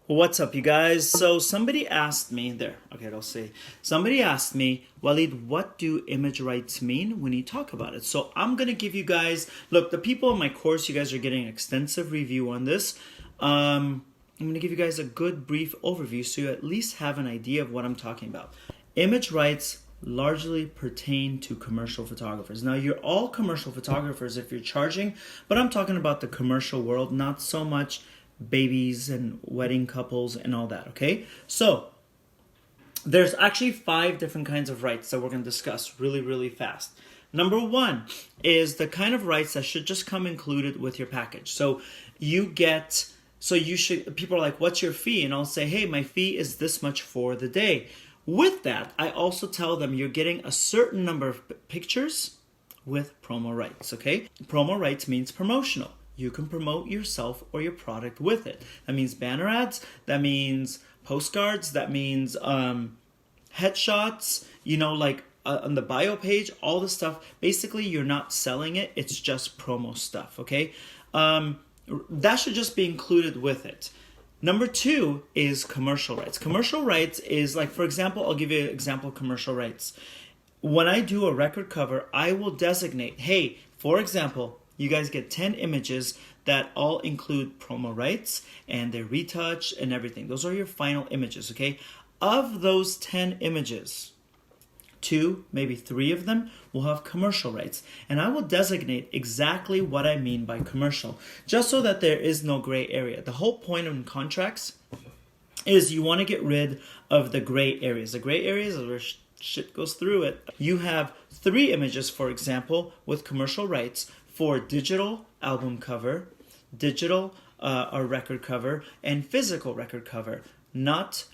What's up, you guys? So somebody asked me there. Okay, I'll say somebody asked me, Walid, what do image rights mean when you talk about it? So I'm gonna give you guys. Look, the people in my course, you guys are getting an extensive review on this. I'm gonna give you guys a good brief overview so you at least have an idea of what I'm talking about. Image rights largely pertain to commercial photographers. Now, you're all commercial photographers if you're charging, but I'm talking about the commercial world, not so much babies and wedding couples and all that, okay? So there's actually 5 different kinds of rights that we're going to discuss really fast. Number 1 is the kind of rights that should just come included with your package. So you should, people are like, what's your fee? And I'll say, hey, my fee is this much for the day. With that, I also tell them you're getting a certain number of pictures with promo rights, okay? Promo rights means promotional. You can promote yourself or your product with it. That means banner ads, that means postcards, that means headshots, on the bio page, all the stuff. Basically, you're not selling it, it's just promo stuff, okay? That should just be included with it. Number 2 is commercial rights. Commercial rights is like, for example, I'll give you an example of commercial rights. When I do a record cover, I will designate, hey, for example, you guys get 10 images that all include promo rights and their retouch and everything. Those are your final images, okay? Of those 10 images, 2, maybe 3 of them will have commercial rights. And I will designate exactly what I mean by commercial, just so that there is no gray area. The whole point in contracts is you want to get rid of the gray areas. The gray areas are where shit goes through it. You have 3 images, for example, with commercial rights for digital album cover, digital or record cover, and physical record cover, not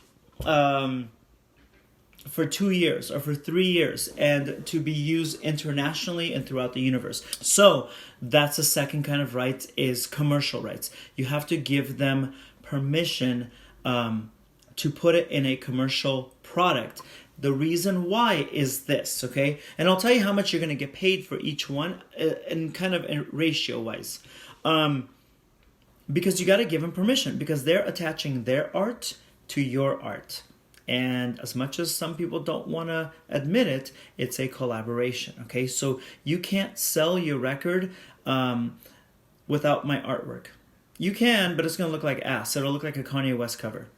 for 2 years or for 3 years, and to be used internationally and throughout the universe. So that's the second kind of rights, is commercial rights. You have to give them permission to put it in a commercial product. The reason why is this, okay? And I'll tell you how much you're going to get paid for each one, and kind of ratio-wise. Because you got to give them permission, because they're attaching their art to your art. And as much as some people don't want to admit it, it's a collaboration, okay? So you can't sell your record without my artwork. You can, but it's going to look like ass. It'll look like a Kanye West cover.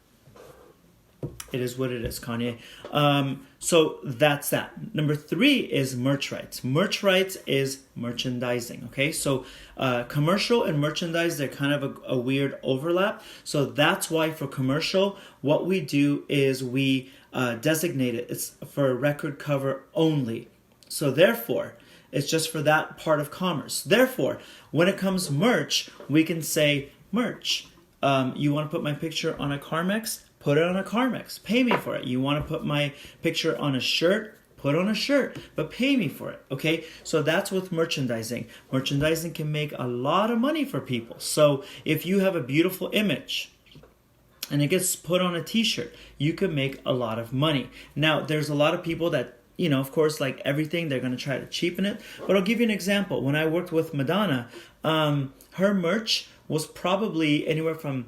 It is what it is, Kanye. So that's that. Number 3 is merch rights. Merch rights is merchandising, okay? So commercial and merchandise, they're kind of a weird overlap. So that's why for commercial, what we do is we designate it. It's for a record cover only. So therefore, it's just for that part of commerce. Therefore, when it comes merch, we can say merch. You want to put my picture on a Carmex? Put it on a Carmex. Pay me for it. You want to put my picture on a shirt? Put on a shirt, but pay me for it, okay? So that's with merchandising. Merchandising can make a lot of money for people. So if you have a beautiful image and it gets put on a t-shirt, you can make a lot of money. Now, there's a lot of people that, of course, like everything, they're going to try to cheapen it. But I'll give you an example. When I worked with Madonna, her merch was probably anywhere from,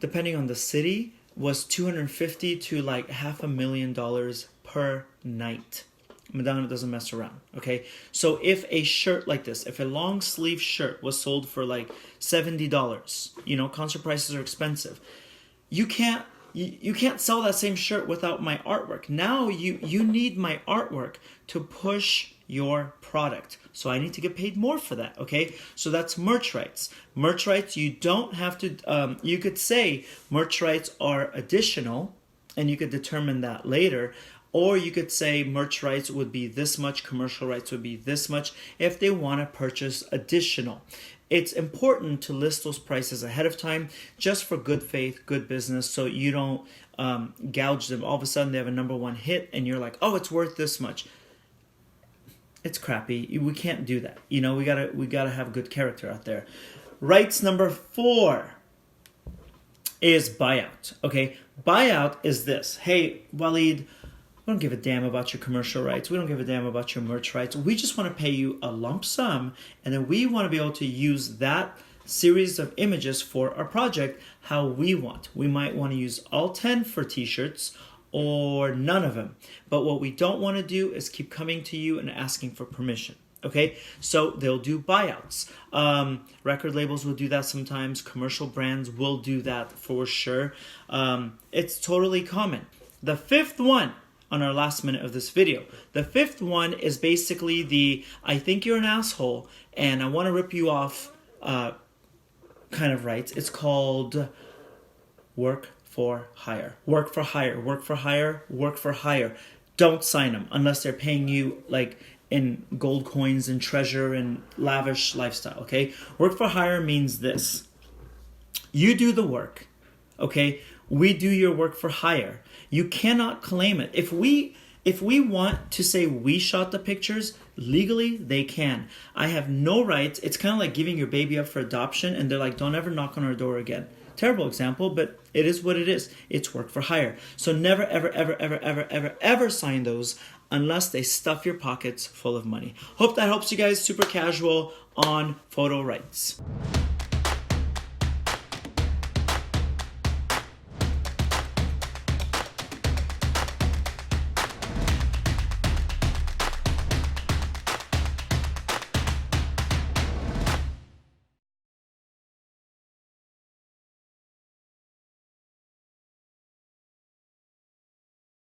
depending on the city, was $250 to like $500,000 per night. Madonna doesn't mess around, okay? So if a shirt like this, if a long sleeve shirt was sold for like $70, concert prices are expensive. You can't sell that same shirt without my artwork. Now you need my artwork to push your product. So I need to get paid more for that, okay? So that's merch rights. Merch rights, you don't have to, you could say merch rights are additional, and you could determine that later. Or you could say merch rights would be this much, commercial rights would be this much if they want to purchase additional. It's important to list those prices ahead of time, just for good faith, good business, so you don't gouge them. All of a sudden they have a #1 hit and you're like, oh, it's worth this much. It's crappy. We can't do that. We gotta have good character out there. Rights number 4 is buyout. Okay, buyout is this. Hey, Walid, we don't give a damn about your commercial rights. We don't give a damn about your merch rights. We just want to pay you a lump sum, and then we want to be able to use that series of images for our project how we want. We might want to use all 10 for t-shirts or none of them. But what we don't want to do is keep coming to you and asking for permission. Okay, so they'll do buyouts. Record labels will do that sometimes. Commercial brands will do that for sure. It's totally common. The fifth one on our last minute of this video. The fifth one is basically the I think you're an asshole and I want to rip you off kind of rights. It's called work for hire. Work for hire. Work for hire. Work for hire. Don't sign them unless they're paying you like in gold coins and treasure and lavish lifestyle, okay? Work for hire means this. You do the work, okay? We do your work for hire. You cannot claim it. If we want to say we shot the pictures, legally they can. I have no rights. It's kind of like giving your baby up for adoption and they're like, don't ever knock on our door again. Terrible example, but it is what it is. It's work for hire. So never, ever, ever, ever, ever, ever, ever sign those unless they stuff your pockets full of money. Hope that helps you guys. Super casual on photo rights.